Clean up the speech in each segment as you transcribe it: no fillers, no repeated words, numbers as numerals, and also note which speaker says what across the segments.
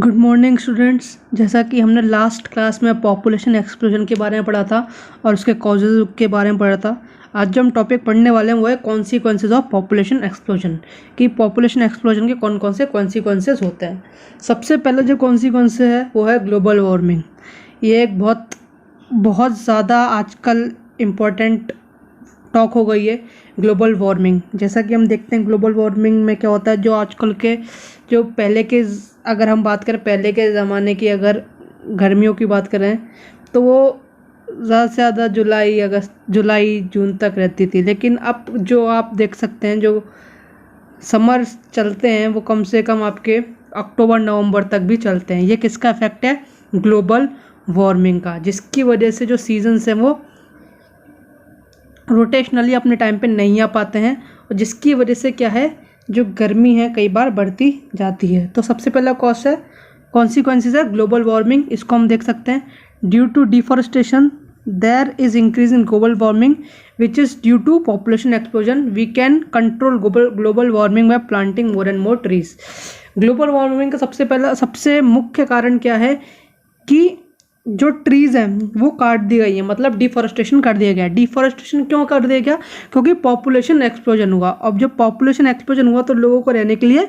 Speaker 1: Good morning students. जैसा कि हमने लास्ट क्लास में पॉपुलेशन एक्सप्लोजन के बारे में पढ़ा था और उसके कॉजेज के बारे में पढ़ा था। आज जो हम टॉपिक पढ़ने वाले हैं वो है कॉन्सिक्वेंसेज ऑफ पॉपुलेशन एक्सप्लोजन, कि पॉपुलेशन एक्सप्लोजन के कौन कौन से कॉन्सिक्वेंसेज होते हैं। सबसे पहले जो कॉन्सिक्वेंस है वो है ग्लोबल वार्मिंग। ये एक बहुत ज़्यादा आजकल इम्पोर्टेंट टॉक हो गई है ग्लोबल वार्मिंग। जैसा कि हम देखते हैं ग्लोबल वार्मिंग में क्या होता है, जो आजकल के जो पहले के अगर हम बात करें पहले के ज़माने की, अगर गर्मियों की बात करें तो वो ज़्यादा से ज़्यादा जुलाई जून तक रहती थी। लेकिन अब जो आप देख सकते हैं जो समर चलते हैं वो कम से कम आपके अक्टूबर नवंबर तक भी चलते हैं। ये किसका इफेक्ट है? ग्लोबल वार्मिंग का, जिसकी वजह से जो सीजन्स हैं वो रोटेशनली अपने टाइम पे नहीं आ पाते हैं और जिसकी वजह से क्या है, जो गर्मी है कई बार बढ़ती जाती है। तो सबसे पहला कॉज है कॉन्सिक्वेंसेज है ग्लोबल वार्मिंग। इसको हम देख सकते हैं due to deforestation there is increase in global warming which is due to population explosion. We can control global warming by planting more and more trees. Global warming का सबसे मुख्य कारण क्या है कि जो ट्रीज़ हैं वो काट दी गई है, मतलब डिफॉरेस्टेशन कर दिया गया। डिफॉरेस्टेशन क्यों कर दिया गया? क्योंकि पॉपुलेशन एक्सप्लोजन हुआ। अब जब पॉपुलेशन एक्सप्लोजन हुआ तो लोगों को रहने के लिए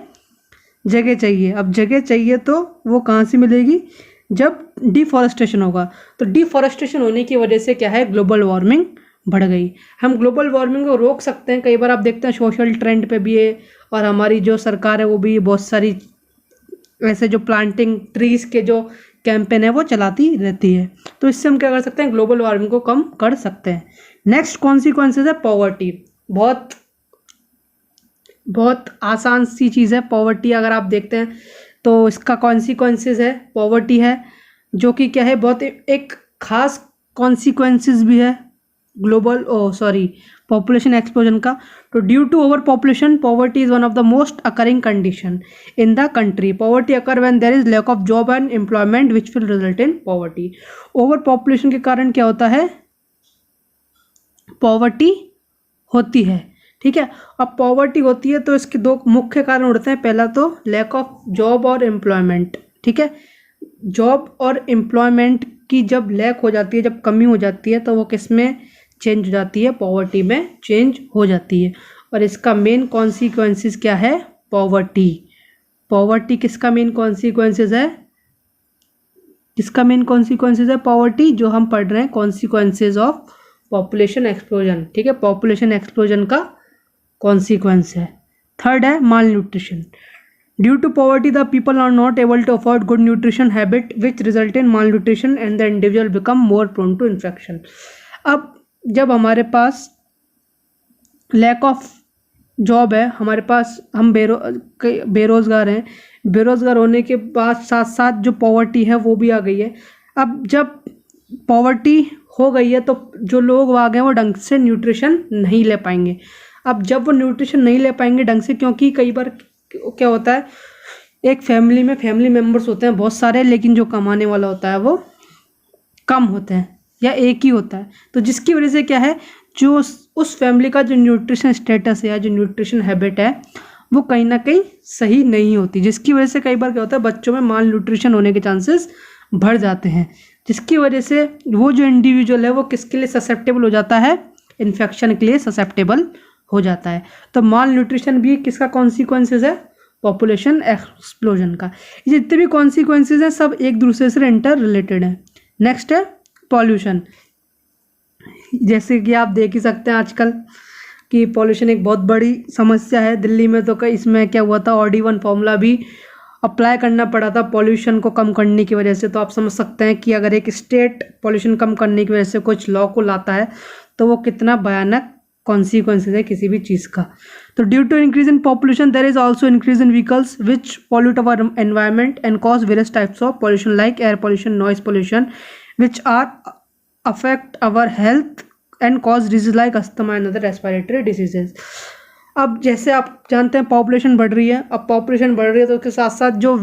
Speaker 1: जगह चाहिए। अब जगह चाहिए तो वो कहाँ से मिलेगी? जब डिफॉरेस्टेशन होगा। तो डिफॉरेस्टेशन होने की वजह से क्या है, ग्लोबल वार्मिंग बढ़ गई। हम ग्लोबल वार्मिंग को रोक सकते हैं। कई बार आप देखते हैं सोशल ट्रेंड पे भी है, और हमारी जो सरकार है वो भी बहुत सारी ऐसे जो प्लांटिंग ट्रीज़ के जो कैंपेन है वो चलाती रहती है। तो इससे हम क्या कर सकते हैं, ग्लोबल वार्मिंग को कम कर सकते हैं। नेक्स्ट कॉन्सिक्वेंसेज है पॉवर्टी। बहुत आसान सी चीज़ है पॉवर्टी। अगर आप देखते हैं तो इसका कॉन्सिक्वेंसेज है पॉवर्टी है, जो कि क्या है, बहुत एक खास कॉन्सिक्वेंसेज भी है पॉपुलेशन एक्सप्लोजन का। तो due to over population poverty is one of the most occurring condition in the country. Poverty occur when there is lack of job and employment which will result in poverty. Over population के कारण क्या होता है, poverty होती है। ठीक है, अब पॉवर्टी होती है तो इसके दो मुख्य कारण होते हैं। पहला तो लैक ऑफ जॉब और एम्प्लॉयमेंट। ठीक है, जॉब और एम्प्लॉयमेंट की जब लैक हो जाती है, जब कमी हो जाती है, तो वो किस में चेंज हो जाती है? पॉवर्टी में चेंज हो जाती है। और इसका मेन कॉन्सिक्वेंसेस क्या है? पॉवर्टी किसका मेन कॉन्सिक्वेंसेस है? किसका मेन कॉन्सिक्वेंसेस है? पॉवर्टी, जो हम पढ़ रहे हैं कॉन्सिक्वेंसेस ऑफ पॉपुलेशन एक्सप्लोजन। ठीक है, पॉपुलेशन एक्सप्लोजन का कॉन्सिक्वेंस है। थर्ड है malnutrition. Due to poverty the people are not able to afford good nutrition habit which result in malnutrition and the individual become more prone to infection. अब जब हमारे पास lack of job है, हमारे पास हम बेरोज़गार हैं, बेरोज़गार होने के बाद साथ साथ जो पॉवर्टी है वो भी आ गई है। अब जब पॉवर्टी हो गई है तो जो लोग आ गए वो ढंग से न्यूट्रिशन नहीं ले पाएंगे। अब जब वो न्यूट्रिशन नहीं ले पाएंगे ढंग से, क्योंकि कई बार क्या होता है, एक फैमिली में फैमिली मेम्बर्स होते हैं बहुत सारे, लेकिन जो कमाने वाला होता है वो कम होते हैं या एक ही होता है। तो जिसकी वजह से क्या है, जो उस फैमिली का जो न्यूट्रिशन स्टेटस है या जो न्यूट्रिशन हैबिट है वो कहीं ना कहीं सही नहीं होती, जिसकी वजह से कई बार क्या होता है, बच्चों में माल न्यूट्रिशन होने के चांसेस बढ़ जाते हैं। जिसकी वजह से वो जो इंडिविजुअल है वो किसके लिए ससेप्टेबल हो जाता है? इन्फेक्शन के लिए ससेप्टेबल हो जाता है। तो माल न्यूट्रिशन भी किसका कॉन्सिक्वेंसेज है? पॉपुलेशन एक्सप्लोजन का। ये जितने भी कॉन्सिक्वेंसेज हैं सब एक दूसरे से इंटर रिलेटेड है। नेक्स्ट है पॉल्यूशन। जैसे कि आप देख ही सकते हैं आजकल कि पॉल्यूशन एक बहुत बड़ी समस्या है। दिल्ली में तो इसमें क्या हुआ था, OD1 फॉर्मूला भी अप्लाई करना पड़ा था पॉल्यूशन को कम करने की वजह से। तो आप समझ सकते हैं कि अगर एक स्टेट पॉल्यूशन कम करने की वजह से कुछ लॉ को लाता है तो वो कितना भयानक कॉन्सिक्वेंसेज है किसी भी चीज़ का। तो due to increase in population there is also increase in vehicles which pollute our environment and cause various types of pollution like air pollution, noise pollution which are affect our health and cause disease like asthma and other respiratory diseases। अब जैसे आप जानते हैं population बढ़ रही है। अब population बढ़ रही है तो उसके साथ साथ जो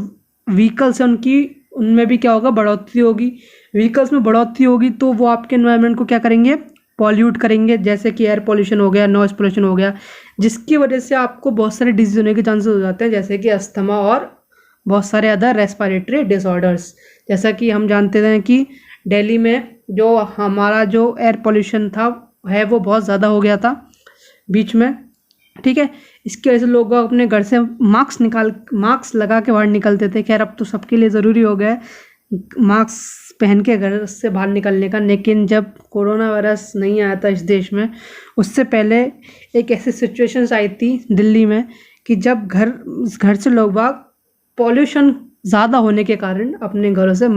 Speaker 1: व्हीकल्स हैं उनमें भी क्या होगा, बढ़ोतरी होगी। व्हीकल्स में बढ़ोतरी होगी तो वो आपके एनवायरनमेंट को क्या करेंगे, पॉल्यूट करेंगे, जैसे कि एयर पॉल्यूशन हो गया, नॉइज पॉल्यूशन हो गया, जिसकी वजह से आपको बहुत सारे डिजीज होने के चांसेस हो जाते हैं, जैसे कि अस्थमा और बहुत सारे अदर रेस्पिरेटरी डिसऑर्डर्स। जैसा कि हम जानते हैं कि दिल्ली में जो हमारा जो एयर पोल्यूशन था है वो बहुत ज़्यादा हो गया था बीच में, ठीक है। इसकी वजह से लोग अपने घर से मास्क लगा के बाहर निकलते थे। खैर अब तो सबके लिए ज़रूरी हो गया है मास्क पहन के घर से बाहर निकलने का, लेकिन जब कोरोना वायरस नहीं आया था इस देश में, उससे पहले एक ऐसी सिचुएशंस आई थी दिल्ली में कि जब घर से लोग बाग पॉल्यूशन ज़्यादा होने के कारण अपने घर से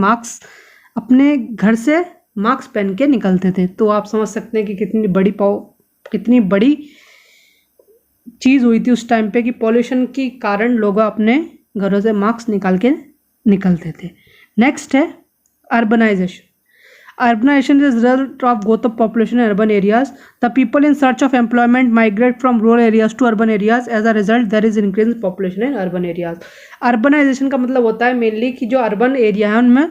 Speaker 1: मास्क पहन के निकलते थे। तो आप समझ सकते हैं कि कितनी बड़ी चीज़ हुई थी उस टाइम पे कि पॉल्यूशन के कारण लोग अपने घरों से मास्क निकाल के निकलते थे। नेक्स्ट है urbanisation. Urbanization is the result of growth of population in urban areas. The people in search of employment migrate from rural areas to urban areas. As a result, there is increase in population in urban areas. Urbanization का मतलब होता है mainly कि जो urban area है उनमें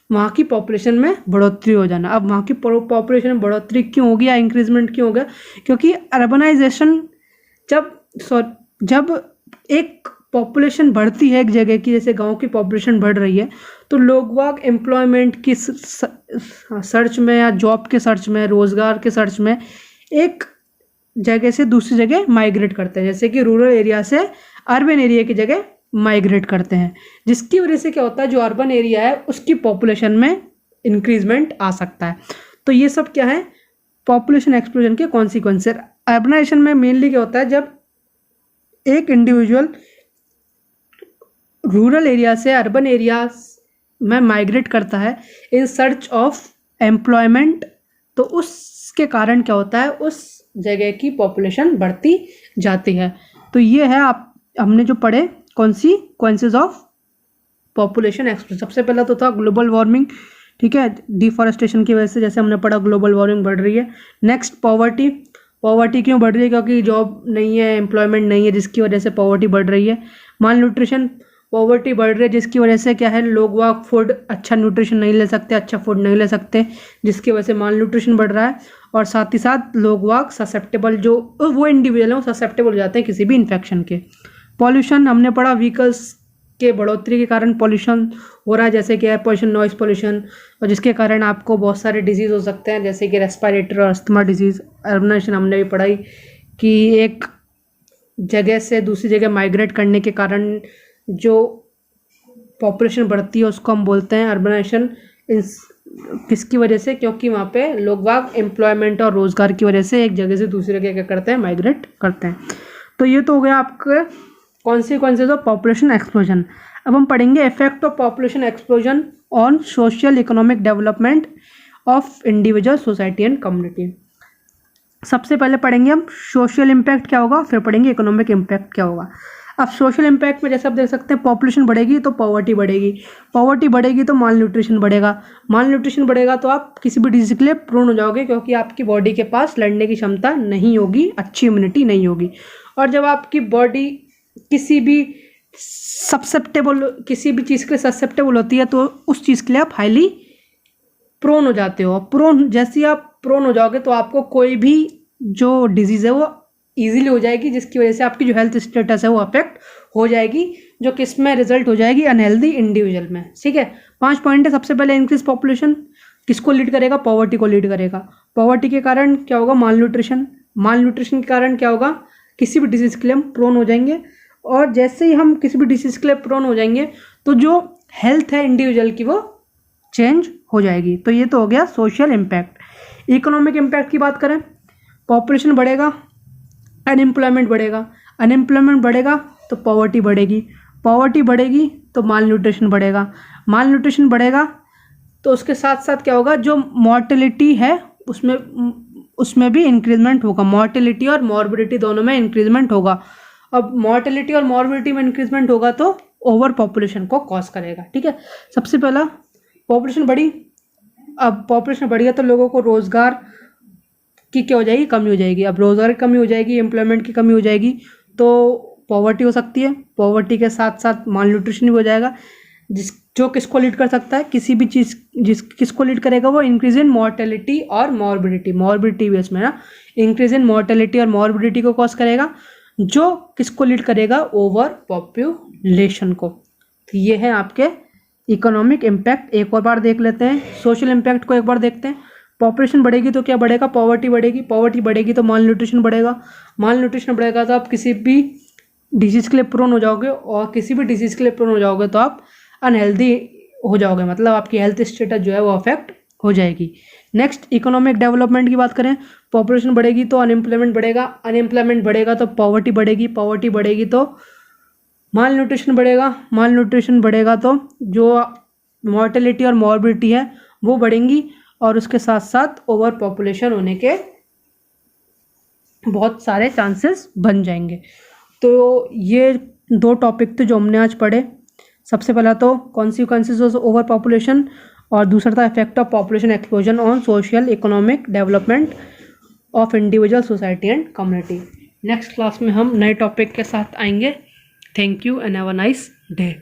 Speaker 1: वहाँ की पॉपुलेशन में बढ़ोतरी हो जाना। अब वहाँ की पॉपुलेशन में बढ़ोतरी क्यों होगी या इंक्रीजमेंट क्यों हो गया? क्योंकि अर्बनाइजेशन जब एक पॉपुलेशन बढ़ती है एक जगह की, जैसे गांव की पॉपुलेशन बढ़ रही है, तो लोग वाग एम्प्लॉयमेंट की सर्च में या जॉब के सर्च में, रोज़गार के सर्च में एक जगह से दूसरी जगह माइग्रेट करते हैं। जैसे कि रूरल एरिया से अर्बन एरिया की जगह माइग्रेट करते हैं, जिसकी वजह से क्या होता है, जो अर्बन एरिया है उसकी पॉपुलेशन में इंक्रीजमेंट आ सकता है। तो ये सब क्या है, पॉपुलेशन एक्सप्लोजन के कॉन्सिक्वेंसेस। अर्बनाइजेशन में मेनली क्या होता है, जब एक इंडिविजुअल रूरल एरिया से अर्बन एरिया में माइग्रेट करता है इन सर्च ऑफ एम्प्लॉयमेंट, तो उसके कारण क्या होता है, उस जगह की पॉपुलेशन बढ़ती जाती है। तो ये है हमने जो पढ़े कॉन्सिक्वेंसेस ऑफ पॉपुलेशन एक्सप्लोजन। सबसे पहला तो था ग्लोबल वार्मिंग, ठीक है, डिफॉरेस्टेशन की वजह से जैसे हमने पढ़ा ग्लोबल वार्मिंग बढ़ रही है। नेक्स्ट पॉवर्टी क्यों बढ़ रही है, क्योंकि जॉब नहीं है, एम्प्लॉयमेंट नहीं है, जिसकी वजह से पॉवर्टी बढ़ रही है। माल न्यूट्रिशन, पॉवर्टी बढ़ रही है जिसकी वजह से क्या है, लोग वह फूड अच्छा न्यूट्रिशन नहीं ले सकते, अच्छा फूड नहीं ले सकते, जिसकी वजह से माल न्यूट्रिशन बढ़ रहा है। और साथ ही साथ लोग वह ससेप्टेबल, जो वो इंडिविजुअल हैं वो ससेप्टेबल हो जाते हैं किसी भी इन्फेक्शन के। पॉल्यूशन हमने पढ़ा, व्हीकल्स के बढ़ोतरी के कारण पॉल्यूशन हो रहा है, जैसे कि एयर पॉल्यूशन, नॉइस पॉल्यूशन, और जिसके कारण आपको बहुत सारे डिजीज़ हो सकते हैं, जैसे कि रेस्पिरेटरी और अस्थमा डिजीज़। अर्बनाइजेशन हमने भी पढ़ाई कि एक जगह से दूसरी जगह माइग्रेट करने के कारण जो पॉपुलेशन बढ़ती है उसको हम बोलते हैं अर्बनाइजेशन। किसकी वजह से, क्योंकि वहाँ पे लोग बाग एम्प्लॉयमेंट और रोज़गार की वजह से एक जगह से दूसरी जगह क्या करते हैं, माइग्रेट करते हैं। तो ये तो हो गया आपके कॉन्सिक्वेंसेज ऑफ पॉपुलेशन एक्सप्लोजन। अब हम पढ़ेंगे effect of population explosion on social economic development of individual, society and community. सबसे पहले पढ़ेंगे हम सोशल इम्पैक्ट क्या होगा, फिर पढ़ेंगे इकोनॉमिक इम्पैक्ट क्या होगा। अब सोशल इम्पैक्ट में जैसे आप देख सकते हैं, पॉपुलेशन बढ़ेगी तो पॉवर्टी बढ़ेगी तो माल न्यूट्रिशन बढ़ेगा तो आप किसी भी डिजीज के लिए प्रोन हो जाओगे, क्योंकि आपकी बॉडी के पास लड़ने की क्षमता नहीं होगी, अच्छी इम्यूनिटी नहीं होगी। और जब आपकी बॉडी किसी भी चीज़ के लिए ससेप्टेबल होती है तो उस चीज़ के लिए आप हाईली प्रोन हो जाते हो। जैसे ही आप प्रोन हो जाओगे तो आपको कोई भी जो डिजीज़ है वो ईजिली हो जाएगी, जिसकी वजह से आपकी जो हेल्थ स्टेटस है वो अफेक्ट हो जाएगी, जो किस में रिजल्ट हो जाएगी, अनहेल्दी इंडिविजुअल में। ठीक है, 5 पॉइंट है। सबसे पहले इंक्रीज पॉपुलेशन किसको लीड करेगा, पॉवर्टी को लीड करेगा। पॉवर्टी के कारण क्या होगा, माल न्यूट्रिशन के कारण क्या होगा, किसी भी डिजीज़ के लिए हम प्रोन हो जाएंगे। और जैसे ही हम किसी भी डिजीज़ के लिए प्रोन हो जाएंगे तो जो हेल्थ है इंडिविजुअल की वो चेंज हो जाएगी। तो ये तो हो गया सोशल इम्पैक्ट। इकोनॉमिक इम्पैक्ट की बात करें, पॉपुलेशन बढ़ेगा, अनएम्प्लॉयमेंट बढ़ेगा तो पॉवर्टी बढ़ेगी तो माल न्यूट्रिशन बढ़ेगा तो उसके साथ साथ क्या होगा, जो मॉर्टेलिटी है उसमें भी इंक्रीजमेंट होगा। मॉर्टेलिटी और मॉर्बिडिटी दोनों में इंक्रीजमेंट होगा। अब मॉर्टेलिटी और मॉर्बिडिटी में इंक्रीजमेंट होगा तो ओवर पॉपुलेशन को कॉज करेगा। ठीक है, सबसे पहला पॉपुलेशन बढ़ी, अब पॉपुलेशन बढ़ गया तो लोगों को रोज़गार की क्या हो जाएगी, कमी हो जाएगी। अब रोज़गार की कमी हो जाएगी, एम्प्लॉयमेंट की कमी हो जाएगी तो पॉवर्टी हो सकती है। पॉवर्टी के साथ साथ माल न्यूट्रिशन भी हो जाएगा, जो किसको लीड कर सकता है, किसी भी चीज़ किसको लीड करेगा, वो इंक्रीज इन मॉर्टेलिटी और मॉर्बिडिटी भी इसमें ना, इंक्रीज इन मॉर्टेलिटी और मॉर्बिडिटी को कॉज करेगा, जो किसको लीड करेगा, ओवर पॉपुलेशन को। तो ये है आपके इकोनॉमिक इम्पैक्ट। एक और बार देख लेते हैं, सोशल इम्पैक्ट को एक बार देखते हैं। पॉपुलेशन बढ़ेगी तो क्या बढ़ेगा, पॉवर्टी बढ़ेगी, पॉवर्टी बढ़ेगी तो माल न्यूट्रिशन बढ़ेगा, माल न्यूट्रिशन बढ़ेगा तो आप किसी भी डिजीज़ के लिए प्रोन हो जाओगे, और किसी भी डिजीज़ के लिए प्रोन हो जाओगे तो आप अनहेल्दी हो जाओगे, मतलब आपकी हेल्थ स्टेटस जो है वो अफेक्ट हो जाएगी। नेक्स्ट इकोनॉमिक डेवलपमेंट की बात करें, पॉपुलेशन बढ़ेगी तो अनएम्प्लॉयमेंट बढ़ेगा, अनएम्प्लॉयमेंट बढ़ेगा तो पॉवर्टी बढ़ेगी, पॉवर्टी बढ़ेगी तो माल न्यूट्रिशन बढ़ेगा, माल न्यूट्रिशन बढ़ेगा तो जो मॉर्टेलिटी और मॉर्बिडिटी है वो बढ़ेंगी, और उसके साथ साथ ओवर पॉपुलेशन होने के बहुत सारे चांसेस बन जाएंगे। तो ये 2 टॉपिक थे जो हमने आज पढ़े। सबसे पहला तो कॉन्सिक्वेंसेस ऑफ ओवर पॉपुलेशन, और दूसरा था effect of population explosion on social economic development of individual society and community. Next class में हम नए टॉपिक के साथ आएंगे। Thank you and have a nice day.